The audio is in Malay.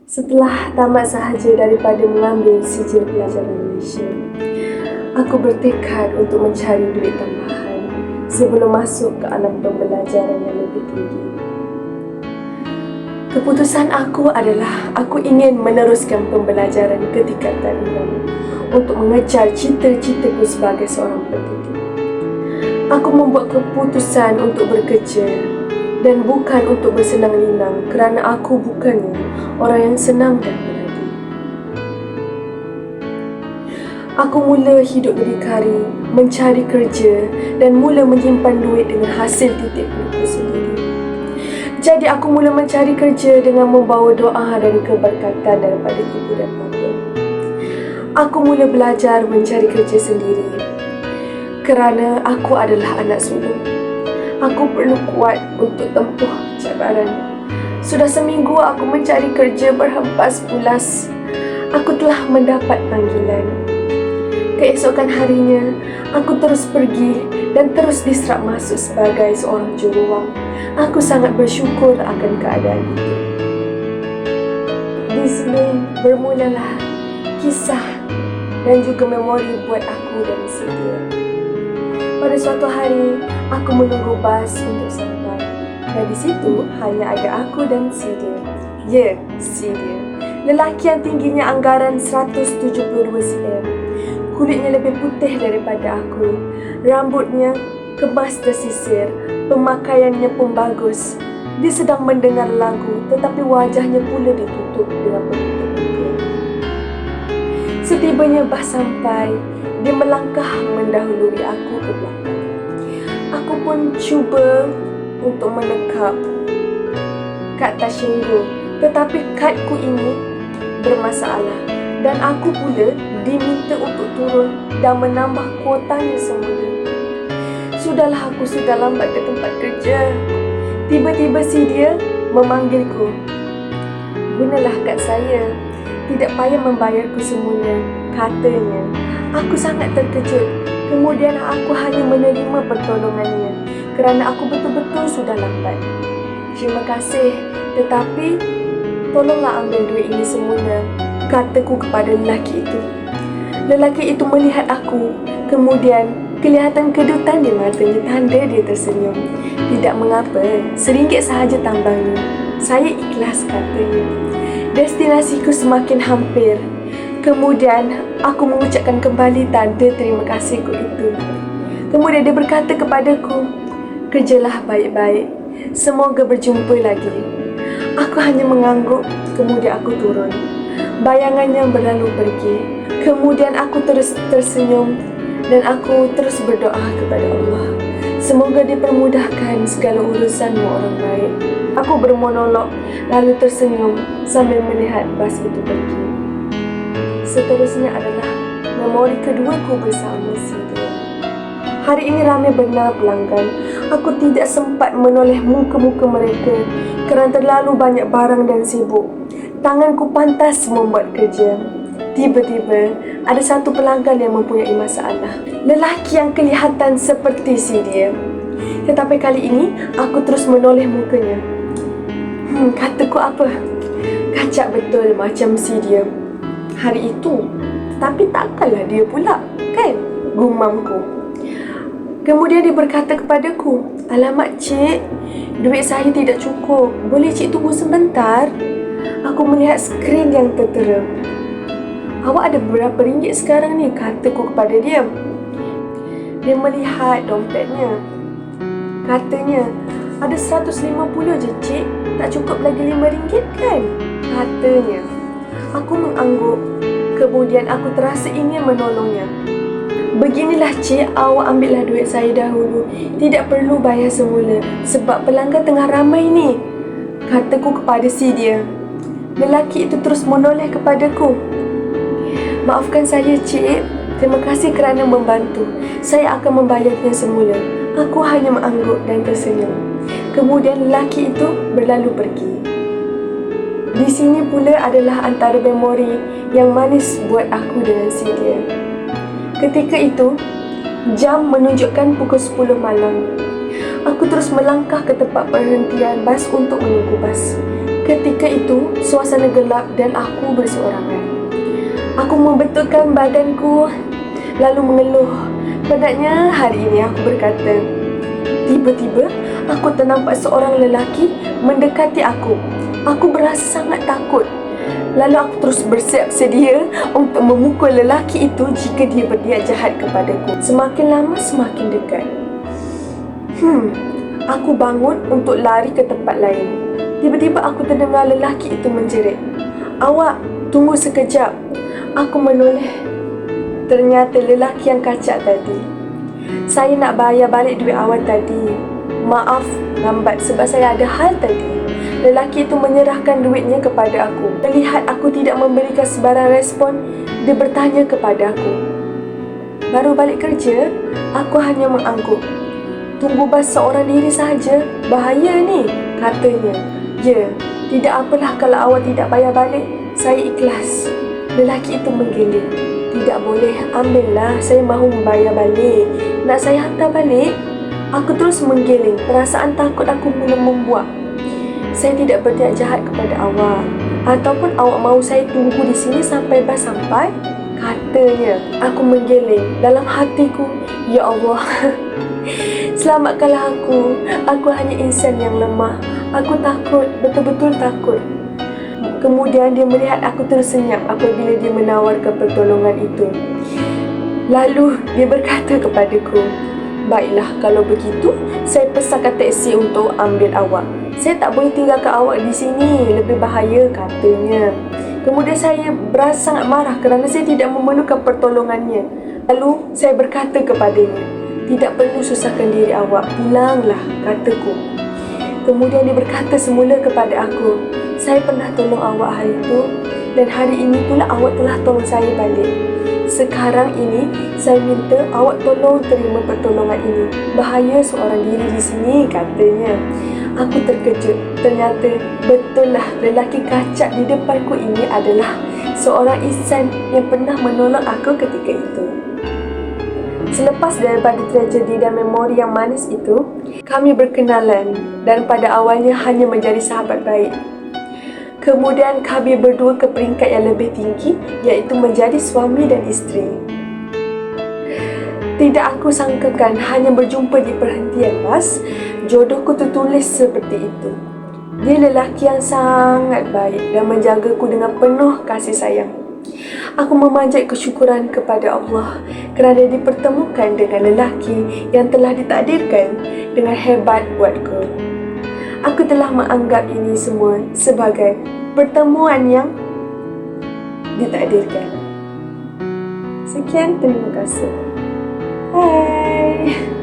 Setelah tamat sahaja daripada mengambil sijil pelajaran Malaysia, aku bertekad untuk mencari duit tambahan sebelum masuk ke alam pembelajaran yang lebih tinggi. Keputusan aku adalah aku ingin meneruskan pembelajaran ke tingkatan 6 untuk mengejar cita-citaku sebagai seorang pendidik. Aku membuat keputusan untuk bekerja dan bukan untuk bersenang-lenang kerana aku bukannya orang yang senang dan berani. Aku mula hidup berdikari, mencari kerja dan mula menyimpan duit dengan hasil titik pelukku sendiri. Jadi aku mula mencari kerja dengan membawa doa dan keberkatan daripada ibu dan bapa. Aku mula belajar mencari kerja sendiri kerana aku adalah anak sulung. Aku perlu kuat untuk tempuh cabaran. Sudah seminggu aku mencari kerja berhempas pulas. Aku telah mendapat panggilan. Keesokan harinya, aku terus pergi dan terus diserap masuk sebagai seorang jururawat. Aku sangat bersyukur akan keadaan itu. Di sini bermulalah kisah dan juga memori buat aku dan si dia. Pada suatu hari, aku menunggu bas untuk sampai. Dan di situ hanya ada aku dan si dia. Ya, si dia. Lelaki yang tingginya anggaran 172 cm. Kulitnya lebih putih daripada aku. Rambutnya kemas tersisir. Pemakaiannya pun bagus. Dia sedang mendengar lagu, tetapi wajahnya pula ditutup dengan penutup muka. Setibanya bas sampai, dia melangkah mendahului aku ke belakang. Aku pun cuba untuk menekap kad Tashinggo, tetapi kadku ini bermasalah dan aku pula diminta untuk turun dan menambah kuotanya semula. Sudahlah, aku sudah lambat ke tempat kerja. Tiba-tiba si dia memanggilku. Gunalah kad saya, tidak payah membayarku semula, katanya. Aku sangat terkejut. Kemudian aku hanya menerima pertolongannya kerana aku betul-betul sudah lambat. Terima kasih, tetapi tolonglah ambil duit ini semula, kataku kepada lelaki itu. Lelaki itu melihat aku, kemudian kelihatan kedutan di matanya, tanda dia tersenyum. Tidak mengapa, RM1 sahaja tambangnya. Saya ikhlas, katanya. Destinasiku semakin hampir. Kemudian aku mengucapkan kembali tanda terima kasihku itu. Kemudian dia berkata kepadaku, kerjalah baik-baik. Semoga berjumpa lagi. Aku hanya mengangguk, kemudian aku turun. Bayangannya berlalu pergi. Kemudian aku terus tersenyum dan aku terus berdoa kepada Allah. Semoga dipermudahkan segala urusanmu, orang baik. Aku bermonolog lalu tersenyum sambil melihat bas itu pergi. Seterusnya adalah memori keduaku bersama si dia. Hari ini ramai benar pelanggan. Aku tidak sempat menoleh muka-muka mereka kerana terlalu banyak barang dan sibuk. Tanganku pantas membuat kerja. Tiba-tiba, ada satu pelanggan yang mempunyai masalah. Lelaki yang kelihatan seperti si dia. Tetapi kali ini, aku terus menoleh mukanya. Kataku apa? Kacak betul macam si dia hari itu. Tapi takkanlah dia pula, kan? Gumamku. Kemudian dia berkata kepadaku, alamak cik, duit saya tidak cukup. Boleh cik tunggu sebentar? Aku melihat skrin yang tertera. Awak ada berapa ringgit sekarang ni? Kataku kepada dia. Dia melihat dompetnya. Katanya, ada 150 je cik. Tak cukup lagi RM5 kan? Katanya. Aku mengangguk. Kemudian aku terasa ingin menolongnya. Beginilah cik, awak ambillah duit saya dahulu. Tidak perlu bayar semula sebab pelanggan tengah ramai ni, kataku kepada si dia. Lelaki itu terus menoleh kepadaku. Maafkan saya cik, terima kasih kerana membantu. Saya akan membayarnya semula. Aku hanya mengangguk dan tersenyum. Kemudian lelaki itu berlalu pergi. Di sini pula adalah antara memori yang manis buat aku dengan si dia. Ketika itu, jam menunjukkan pukul 10 malam. Aku terus melangkah ke tempat perhentian bas untuk menunggu bas. Ketika itu, suasana gelap dan aku berseorangan. Aku membetulkan badanku, lalu mengeluh. Penatnya hari ini aku berkata. Tiba-tiba, aku ternampak seorang lelaki mendekati aku. Aku berasa sangat takut. Lalu aku terus bersiap sedia untuk memukul lelaki itu jika dia berniat jahat kepadaku. Semakin lama semakin dekat. Aku bangun untuk lari ke tempat lain. Tiba-tiba aku terdengar lelaki itu menjerit. "Awak, tunggu sekejap." Aku menoleh. Ternyata lelaki yang kacak tadi. "Saya nak bayar balik duit awak tadi. Maaf, lambat sebab saya ada hal tadi." Lelaki itu menyerahkan duitnya kepada aku. Melihat aku tidak memberikan sebarang respon, dia bertanya kepada aku. "Baru balik kerja?" Aku hanya mengangguk. "Tunggu bas seorang diri saja. Bahaya ni," katanya. "Ya, tidak apalah kalau awak tidak bayar balik. Saya ikhlas." Lelaki itu menggeleng. "Tidak boleh, ambillah. Saya mahu membayar balik. Nak saya hantar balik?" Aku terus menggeleng. Perasaan takut aku mula membuak. "Saya tidak berniat jahat kepada awak. Ataupun awak mahu saya tunggu di sini sampai bas sampai?" katanya. Aku menggeleng. Dalam hatiku, "Ya Allah, selamatkanlah aku. Aku hanya insan yang lemah. Aku takut, betul-betul takut." Kemudian dia melihat aku tersenyap apabila dia menawarkan pertolongan itu. Lalu dia berkata kepadaku, "Baiklah, kalau begitu, saya pesankan teksi untuk ambil awak. Saya tak boleh tinggalkan awak di sini, lebih bahaya," katanya. Kemudian saya berasa sangat marah kerana saya tidak memerlukan pertolongannya. Lalu saya berkata kepadanya, "Tidak perlu susahkan diri awak, pulanglah," kataku. Kemudian dia berkata semula kepada aku, "Saya pernah tolong awak hari itu dan hari ini pula awak telah tolong saya balik. Sekarang ini saya minta awak tolong terima pertolongan ini. Bahaya seorang diri di sini," katanya. Aku terkejut. Ternyata betullah lelaki kacak di depanku ini adalah seorang insan yang pernah menolong aku ketika itu. Selepas daripada tragedi dan memori yang manis itu, kami berkenalan dan pada awalnya hanya menjadi sahabat baik. Kemudian kami berdua ke peringkat yang lebih tinggi, iaitu menjadi suami dan isteri. Tidak aku sangkakan hanya berjumpa di perhentian bas, jodohku tertulis seperti itu. Dia lelaki yang sangat baik dan menjagaku dengan penuh kasih sayang. Aku memanjat kesyukuran kepada Allah kerana dipertemukan dengan lelaki yang telah ditakdirkan dengan hebat buatku. Aku telah menganggap ini semua sebagai pertemuan yang ditakdirkan. Sekian, terima kasih. Hai.